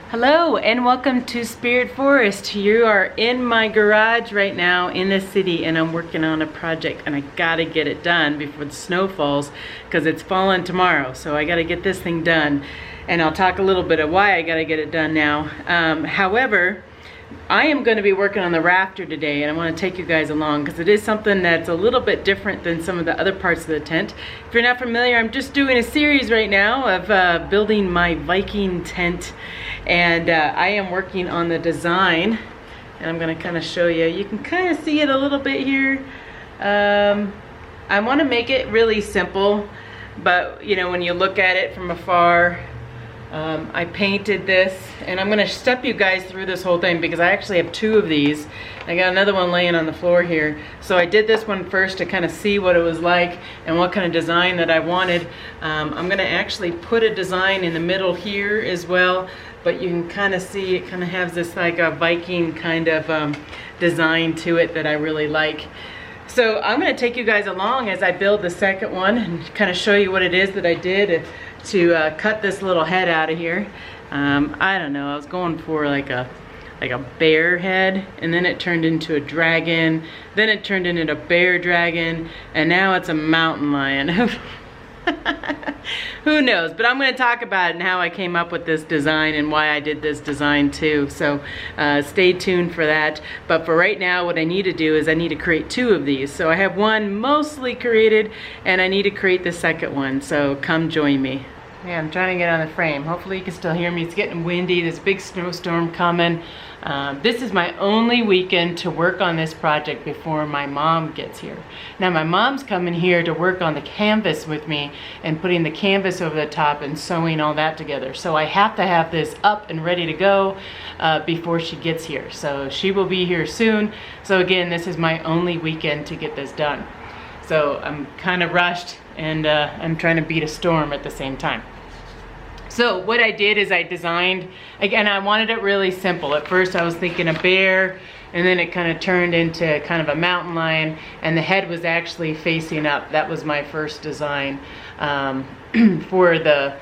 Hello and welcome to Spirit Forest. You are in my garage right now in the city and I'm working on a project and I gotta get it done before the snow falls because it's falling tomorrow. So I gotta get this thing done and I'll talk a little bit of why I gotta get it done now. However, I am going to be working on the rafter today and I want to take you guys along because it is something that's a little bit different than some of the other parts of the tent. If you're not familiar, I'm just doing a series right now of building my Viking tent, and I am working on the design and I'm going to kind of show you. You can kind of see it a little bit here. I want to make it really simple, but you know, when you look at it from afar, I painted this, and I'm going to step you guys through this whole thing because I actually have two of these. I got another one laying on the floor here. So I did this one first to kind of see what it was like and what kind of design that I wanted. I'm going to actually put a design in the middle here as well, but you can kind of see it kind of has this like a Viking kind of design to it that I really like. So I'm going to take you guys along as I build the second one and kind of show you what it is that I did to cut this little head out of here. I don't know, I was going for like a bear head, and then it turned into a dragon, then it turned into a bear dragon, and now it's a mountain lion. Who knows? But I'm going to talk about it and how I came up with this design and why I did this design too. So stay tuned for that. But for right now, what I need to do is I need to create two of these. So I have one mostly created and I need to create the second one. So come join me. Yeah, I'm trying to get on the frame. Hopefully you can still hear me. It's getting windy. There's a big snowstorm coming. This is my only weekend to work on this project before my mom gets here. Now my mom's coming here to work on the canvas with me and putting the canvas over the top and sewing all that together. So I have to have this up and ready to go before she gets here. So she will be here soon. So again, this is my only weekend to get this done. So I'm kind of rushed and I'm trying to beat a storm at the same time. So what I did is I designed, again, I wanted it really simple. At first I was thinking a bear, and then it kind of turned into kind of a mountain lion, and the head was actually facing up. That was my first design for the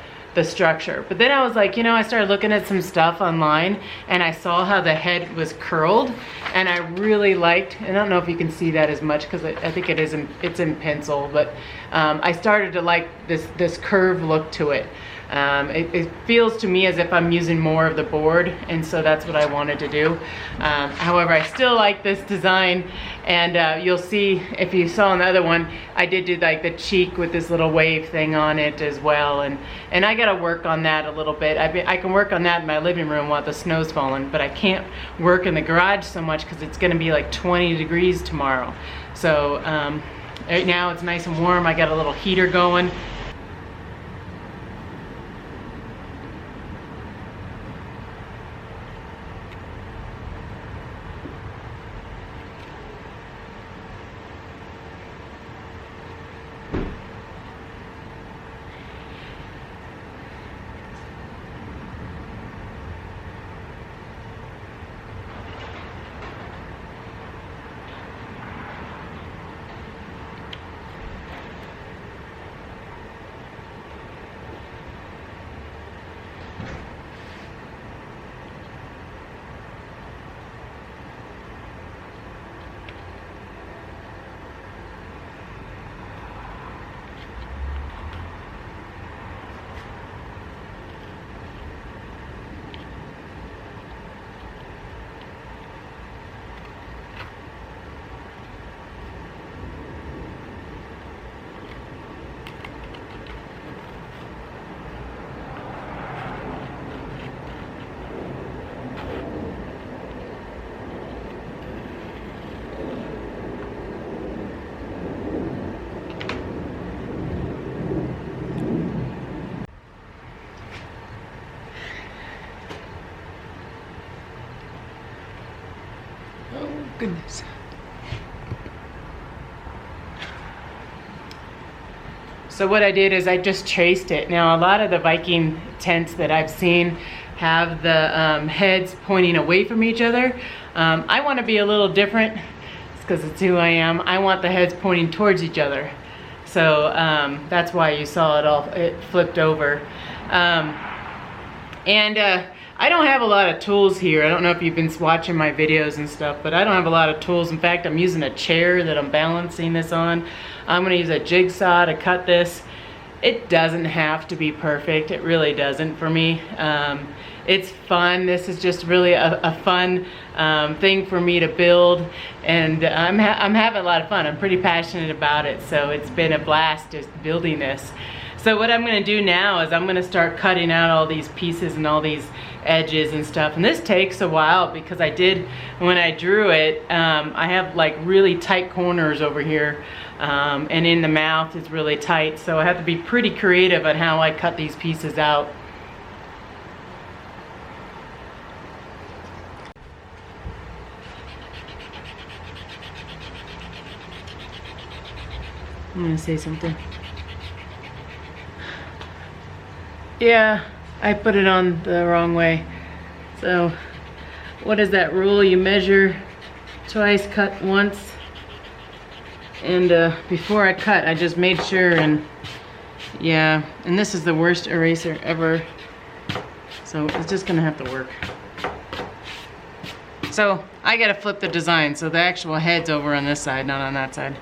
structure. But then I was like, you know, I started looking at some stuff online and I saw how the head was curled, and I really liked, and I don't know if you can see that as much because I think it's in pencil, but I started to like this curve look to it. It feels to me as if I'm using more of the board, and so that's what I wanted to do. However, I still like this design, and you'll see if you saw in the other one, I did do like the cheek with this little wave thing on it as well, and I gotta work on that a little bit. I can work on that in my living room while the snow's falling, but I can't work in the garage so much because it's gonna be like 20 degrees tomorrow. So right now it's nice and warm. I got a little heater going. Goodness. So what I did is I just traced it. Now a lot of the Viking tents that I've seen have the heads pointing away from each other. I want to be a little different. It's because it's who I am. I want the heads pointing towards each other. So that's why you saw it flipped over. I don't have a lot of tools here. I don't know if you've been watching my videos and stuff, but I don't have a lot of tools. In fact, I'm using a chair that I'm balancing this on. I'm gonna use a jigsaw to cut this. It doesn't have to be perfect. It really doesn't for me. It's fun. This is just really a fun thing for me to build, and I'm having a lot of fun. I'm pretty passionate about it, so it's been a blast just building this. So what I'm going to do now is I'm going to start cutting out all these pieces and all these edges and stuff. And this takes a while because when I drew it, I have like really tight corners over here, and in the mouth it's really tight. So I have to be pretty creative on how I cut these pieces out. I'm going to say something. Yeah, I put it on the wrong way. So, what is that rule? You measure twice, cut once. And before I cut, I just made sure, and yeah, and this is the worst eraser ever. So it's just gonna have to work. So I gotta flip the design, so the actual head's over on this side, not on that side.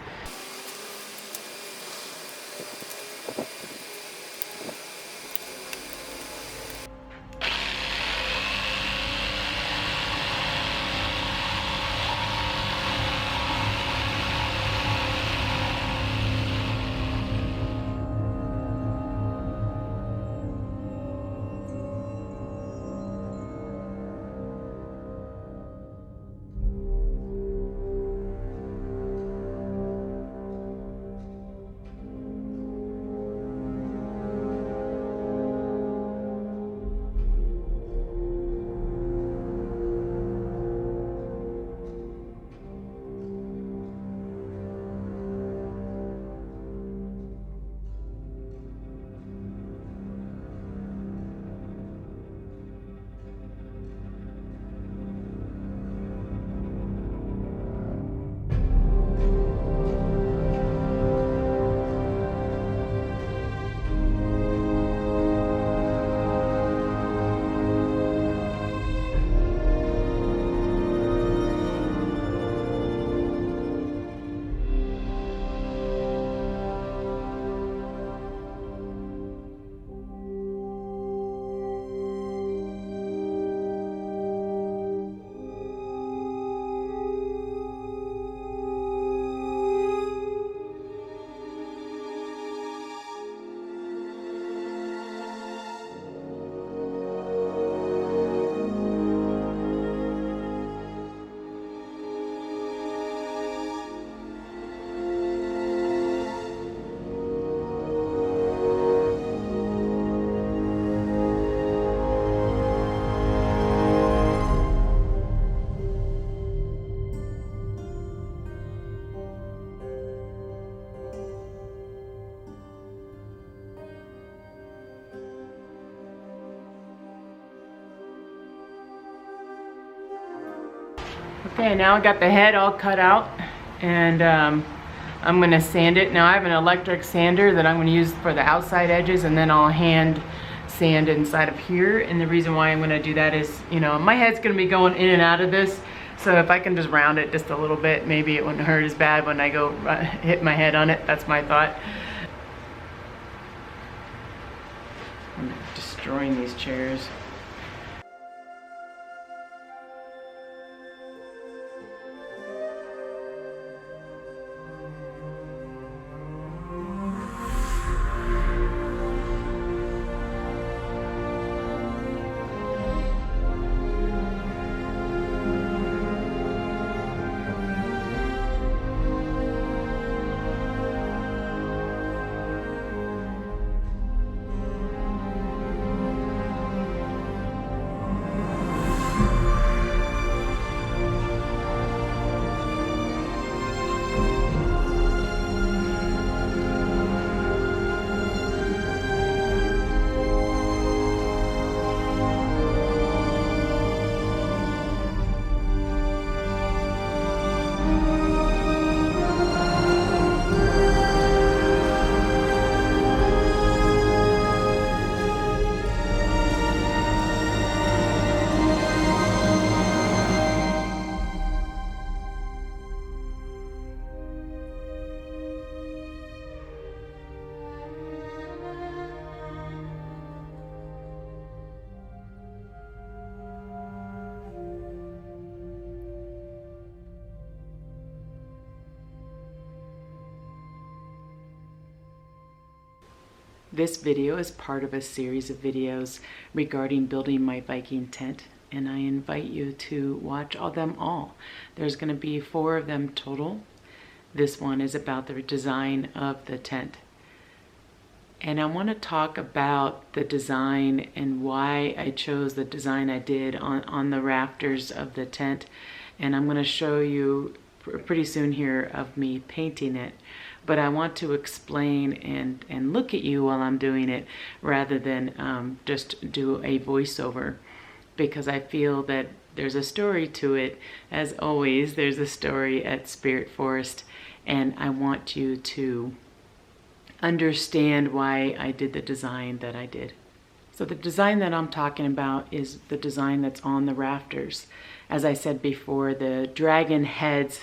Okay, now I got the head all cut out, and I'm gonna sand it. Now I have an electric sander that I'm gonna use for the outside edges, and then I'll hand sand inside of here. And the reason why I'm gonna do that is, you know, my head's gonna be going in and out of this, so if I can just round it just a little bit, maybe it wouldn't hurt as bad when I go hit my head on it. That's my thought. I'm destroying these chairs. This video is part of a series of videos regarding building my Viking tent, and I invite you to watch them all. There's going to be 4 of them total. This one is about the design of the tent. And I want to talk about the design and why I chose the design I did on the rafters of the tent. And I'm going to show you pretty soon here of me painting it. But I want to explain and look at you while I'm doing it rather than just do a voiceover, because I feel that there's a story to it. As always, there's a story at Spirit Forest, and I want you to understand why I did the design that I did. So the design that I'm talking about is the design that's on the rafters. As I said before, the dragon heads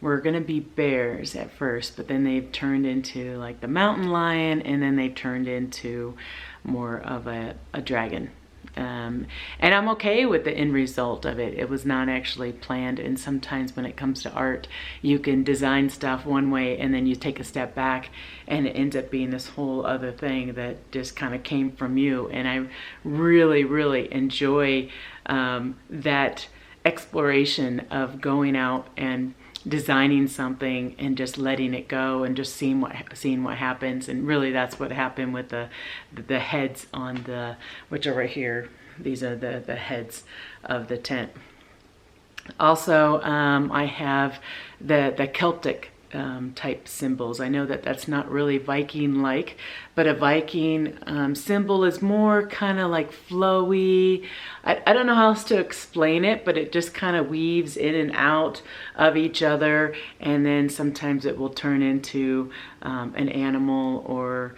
were going to be bears at first, but then they've turned into like the mountain lion, and then they've turned into more of a dragon. And I'm okay with the end result of it. It was not actually planned, and sometimes when it comes to art, you can design stuff one way and then you take a step back and it ends up being this whole other thing that just kind of came from you. And I really, really enjoy that exploration of going out and designing something and just letting it go and just seeing what happens. And really that's what happened with the heads on the, which are right here. These are the heads of the tent. Also, I have the Celtic type symbols. I know that that's not really Viking-like, but a Viking symbol is more kind of like flowy. I don't know how else to explain it, but it just kind of weaves in and out of each other, and then sometimes it will turn into an animal or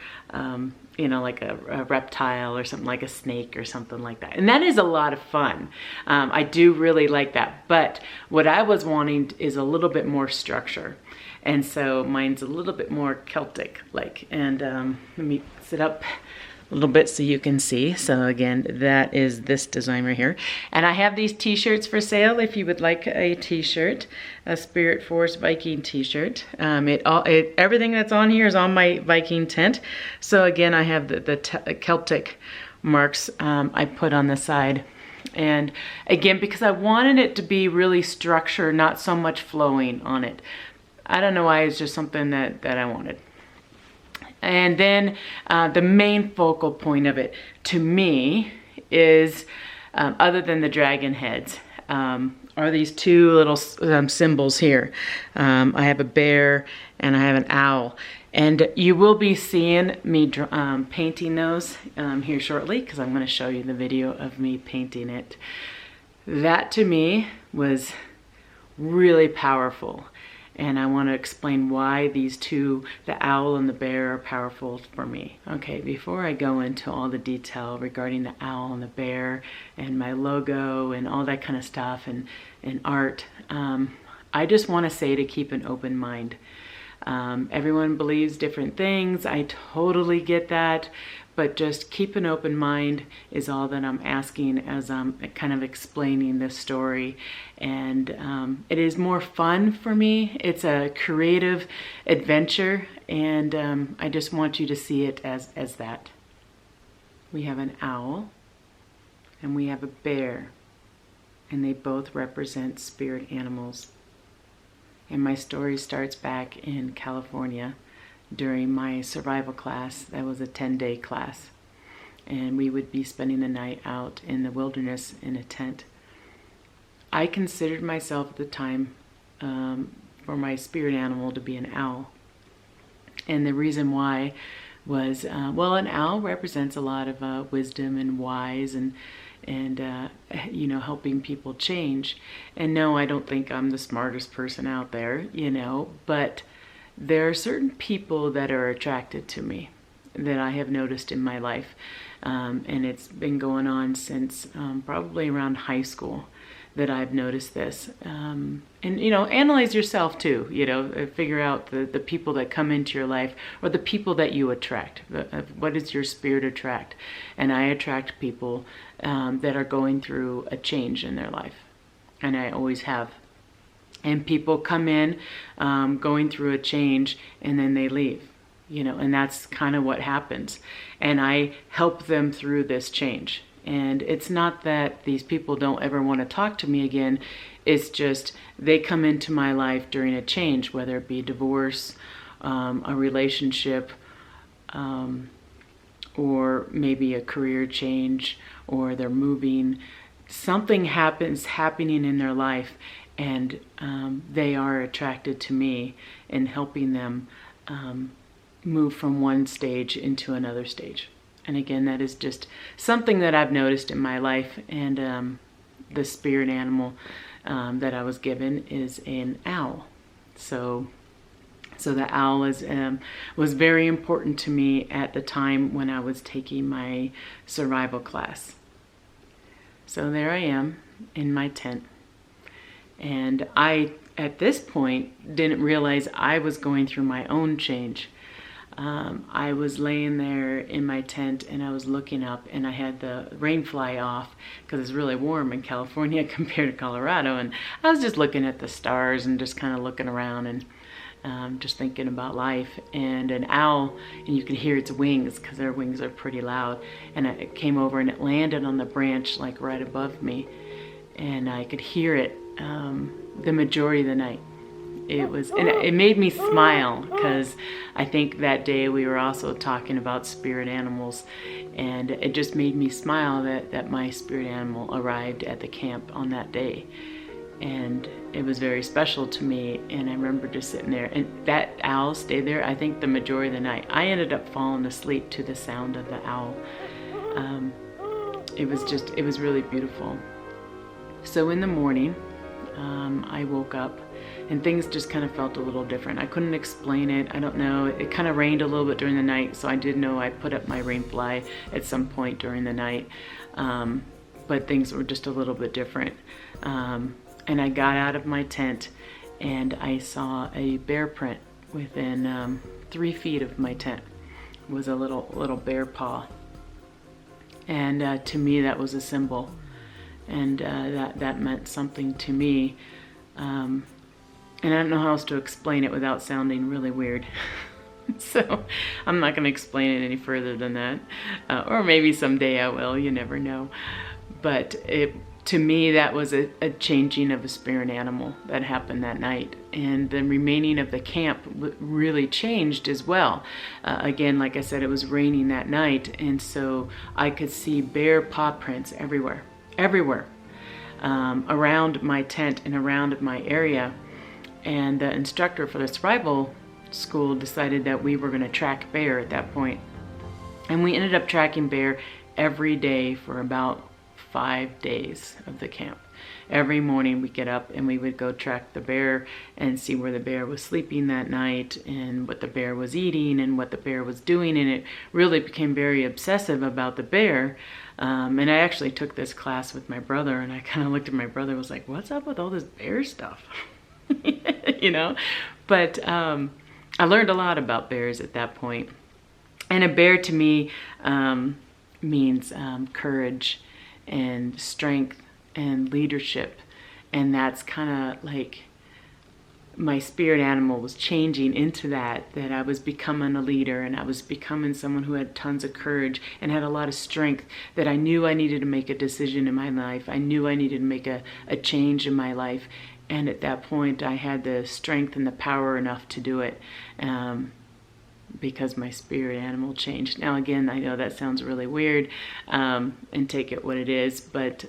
you know, like a reptile or something, like a snake or something like that. And that is a lot of fun. I do really like that. But what I was wanting is a little bit more structure. And so mine's a little bit more Celtic-like. And let me sit up a little bit so you can see. So again, that is this design right here. And I have these t-shirts for sale if you would like a t-shirt, a Spirit Forest Viking t-shirt. Everything that's on here is on my Viking tent. So again, I have the Celtic marks I put on the side. And again, because I wanted it to be really structured, not so much flowing on it. I don't know why, it's just something that I wanted. And then the main focal point of it to me is, other than the dragon heads, are these 2 little symbols here. I have a bear and I have an owl. And you will be seeing me painting those here shortly, because I'm going to show you the video of me painting it. That to me was really powerful. And I want to explain why these 2, the owl and the bear, are powerful for me. Okay, before I go into all the detail regarding the owl and the bear and my logo and all that kind of stuff and art, I just want to say to keep an open mind. Everyone believes different things. I totally get that. But just keep an open mind is all that I'm asking as I'm kind of explaining this story. And it is more fun for me. It's a creative adventure, and I just want you to see it as that. We have an owl and we have a bear, and they both represent spirit animals. And my story starts back in California. During my survival class, that was a 10-day class, and we would be spending the night out in the wilderness in a tent. I considered myself at the time for my spirit animal to be an owl, and the reason why was, well, an owl represents a lot of wisdom and wise and you know, helping people change. And no, I don't think I'm the smartest person out there, you know, but there are certain people that are attracted to me that I have noticed in my life. And it's been going on since probably around high school that I've noticed this. And, you know, analyze yourself too, you know, figure out the people that come into your life, or the people that you attract. What does your spirit attract? And I attract people that are going through a change in their life. And I always have. And people come in going through a change, and then they leave. you know, and that's kind of what happens. And I help them through this change. And it's not that these people don't ever want to talk to me again. It's just they come into my life during a change, whether it be divorce, a relationship, or maybe a career change, or they're moving. Something happening in their life, and they are attracted to me and helping them move from one stage into another stage. And again, that is just something that I've noticed in my life. And the spirit animal that I was given is an owl. So the owl was very important to me at the time when I was taking my survival class. So there I am in my tent. And I, at this point, didn't realize I was going through my own change. I was laying there in my tent and I was looking up, and I had the rain fly off because it's really warm in California compared to Colorado. And I was just looking at the stars and just kind of looking around and just thinking about life. And an owl, and you could hear its wings because their wings are pretty loud. And it came over and it landed on the branch like right above me. And I could hear it the majority of the night. And it made me smile because I think that day we were also talking about spirit animals, and it just made me smile that my spirit animal arrived at the camp on that day. And it was very special to me, and I remember just sitting there, and that owl stayed there I think the majority of the night. I ended up falling asleep to the sound of the owl. It was really beautiful. So in the morning, I woke up and things just kind of felt a little different. I couldn't explain it. I don't know. It kind of rained a little bit during the night, so I did know I put up my rain fly at some point during the night. But things were just a little bit different. And I got out of my tent and I saw a bear print within 3 feet of my tent. It was a little bear paw. And to me that was a symbol. And that meant something to me. And I don't know how else to explain it without sounding really weird. So I'm not going to explain it any further than that. Or maybe someday I will, you never know. But to me, that was a changing of a spirit animal that happened that night. And the remaining of the camp really changed as well. Again, like I said, it was raining that night. And so I could see bear paw prints everywhere. Around my tent and around my area. And the instructor for the survival school decided that we were going to track bear at that point. And we ended up tracking bear every day for about 5 days of the camp. Every morning we get up and we would go track the bear and see where the bear was sleeping that night and what the bear was eating and what the bear was doing. And it really became very obsessive about the bear. And I actually took this class with my brother, and I kind of looked at my brother and was like, what's up with all this bear stuff? You know? But I learned a lot about bears at that point. And a bear to me means courage and strength and leadership. And that's kind of like my spirit animal was changing into that I was becoming a leader, and I was becoming someone who had tons of courage and had a lot of strength, that I knew I needed to make a decision in my life. I knew I needed to make a change in my life. And at that point, I had the strength and the power enough to do it because my spirit animal changed. Now, again, I know that sounds really weird, and take it what it is, but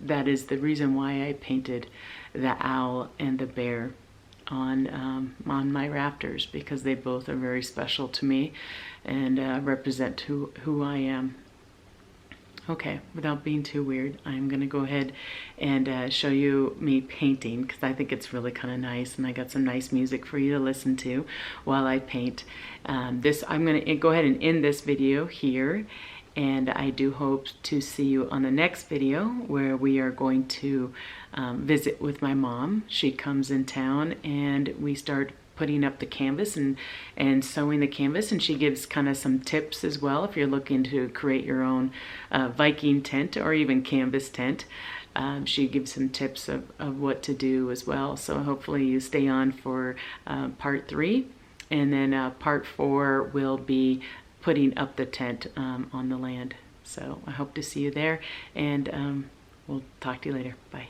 that is the reason why I painted the owl and the bear on my rafters, because they both are very special to me and represent who I am. Okay, without being too weird, I'm going to go ahead and show you me painting, because I think it's really kind of nice, and I got some nice music for you to listen to while I paint. I'm going to go ahead and end this video here, and I do hope to see you on the next video where we are going to visit with my mom. She comes in town and we start putting up the canvas and sewing the canvas, and she gives kind of some tips as well if you're looking to create your own Viking tent or even canvas tent. She gives some tips of what to do as well. So hopefully you stay on for part 3 And then part 4 will be putting up the tent on the land. So I hope to see you there, and we'll talk to you later. Bye.